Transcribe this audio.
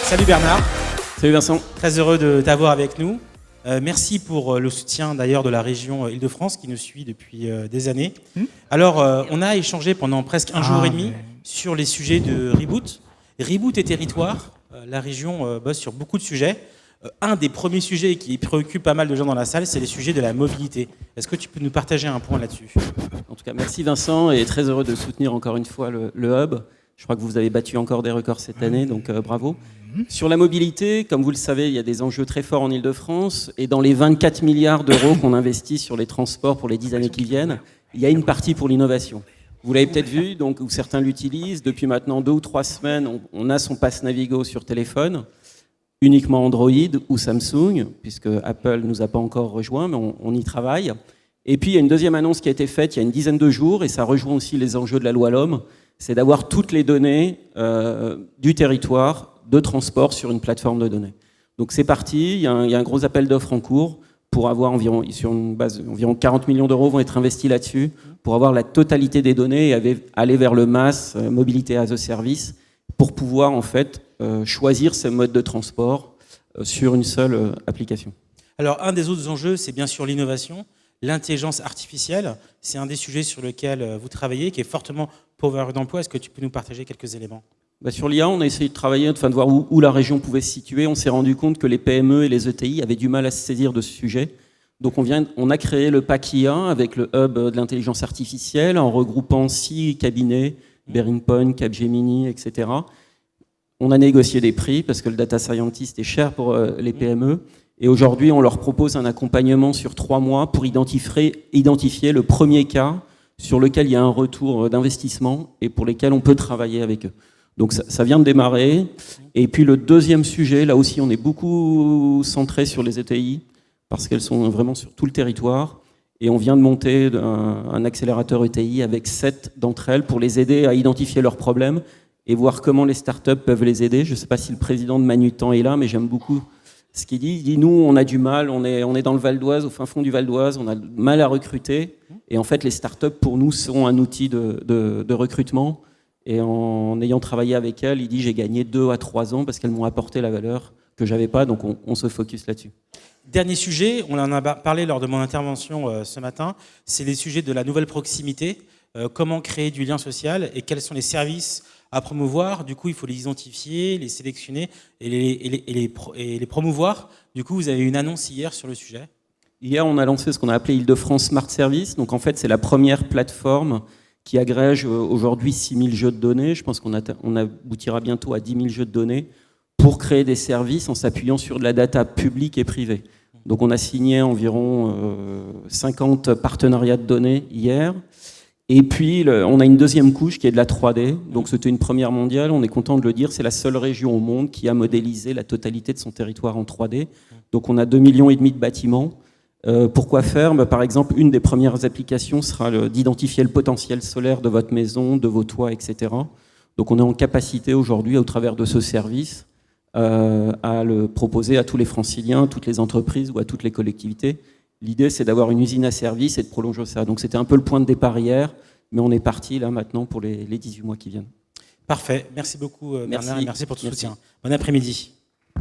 Salut Bernard. Salut Vincent. Très heureux de t'avoir avec nous. Merci pour le soutien d'ailleurs de la région Île-de-France qui nous suit depuis des années. Alors, on a échangé pendant presque un jour et demi sur les sujets de Reboot. Reboot et territoire, la région bosse sur beaucoup de sujets. Un des premiers sujets qui préoccupe pas mal de gens dans la salle, c'est les sujets de la mobilité. Est-ce que tu peux nous partager un point là-dessus ? En tout cas, merci Vincent et très heureux de soutenir encore une fois le Hub. Je crois que vous avez battu encore des records cette année, donc bravo. Sur la mobilité, comme vous le savez, il y a des enjeux très forts en Île-de-France et dans les 24 milliards d'euros qu'on investit sur les transports pour les 10 années qui viennent, il y a une partie pour l'innovation. Vous l'avez peut-être vu, donc, ou certains l'utilisent. Depuis maintenant 2 ou 3 semaines, on a son pass Navigo sur téléphone, uniquement Android ou Samsung, puisque Apple ne nous a pas encore rejoints, mais on y travaille. Et puis, il y a une deuxième annonce qui a été faite il y a une dizaine de jours, et ça rejoint aussi les enjeux de la loi L'Homme, c'est d'avoir toutes les données du territoire de transport sur une plateforme de données. Donc c'est parti, il y a un gros appel d'offres en cours pour avoir sur une base, environ 40 millions d'euros vont être investis là-dessus pour avoir la totalité des données et aller vers le MaaS, Mobilité as a Service, pour pouvoir en fait choisir ces modes de transport sur une seule application. Alors un des autres enjeux, c'est bien sûr l'innovation. L'intelligence artificielle, c'est un des sujets sur lesquels vous travaillez, qui est fortement pourvoyeur d'emploi. Est-ce que tu peux nous partager quelques éléments ? Sur l'IA, on a essayé de travailler, de voir où la région pouvait se situer. On s'est rendu compte que les PME et les ETI avaient du mal à se saisir de ce sujet. Donc on a créé le PAC IA avec le hub de l'intelligence artificielle en regroupant 6 cabinets, BearingPoint, Capgemini, etc. On a négocié des prix parce que le data scientist est cher pour les PME. Et aujourd'hui, on leur propose un accompagnement sur 3 mois pour identifier le premier cas sur lequel il y a un retour d'investissement et pour lesquels on peut travailler avec eux. Donc ça vient de démarrer. Et puis le deuxième sujet, là aussi on est beaucoup centré sur les ETI parce qu'elles sont vraiment sur tout le territoire. Et on vient de monter un accélérateur ETI avec 7 d'entre elles pour les aider à identifier leurs problèmes et voir comment les startups peuvent les aider. Je ne sais pas si le président de Manutan est là, mais j'aime beaucoup ce qu'il dit. Il dit, nous, on a du mal, on est dans le Val d'Oise, au fin fond du Val d'Oise, on a mal à recruter. Et en fait, les startups, pour nous, sont un outil de recrutement. Et en ayant travaillé avec elles, il dit, j'ai gagné 2 à 3 ans parce qu'elles m'ont apporté la valeur que je n'avais pas. Donc, on se focus là-dessus. Dernier sujet, on en a parlé lors de mon intervention ce matin, c'est les sujets de la nouvelle proximité. Comment créer du lien social et quels sont les services à promouvoir. Du coup, il faut les identifier, les sélectionner et les promouvoir. Du coup, vous avez une annonce hier sur le sujet. Hier, on a lancé ce qu'on a appelé Île-de-France Smart Service. Donc, en fait, c'est la première plateforme qui agrège aujourd'hui 6000 jeux de données. Je pense qu'on aboutira bientôt à 10 000 jeux de données pour créer des services en s'appuyant sur de la data publique et privée. Donc, on a signé environ 50 partenariats de données hier. Et puis, on a une deuxième couche qui est de la 3D. Donc, c'était une première mondiale. On est content de le dire. C'est la seule région au monde qui a modélisé la totalité de son territoire en 3D. Donc, on a 2,5 millions de bâtiments. Pourquoi faire ? Par exemple, une des premières applications sera d'identifier le potentiel solaire de votre maison, de vos toits, etc. Donc, on est en capacité aujourd'hui, au travers de ce service, à le proposer à tous les Franciliens, à toutes les entreprises ou à toutes les collectivités. L'idée, c'est d'avoir une usine à service et de prolonger ça. Donc, c'était un peu le point de départ hier, mais on est parti là maintenant pour les 18 mois qui viennent. Parfait. Merci beaucoup, Bernard. Merci pour ton soutien. Bon après-midi.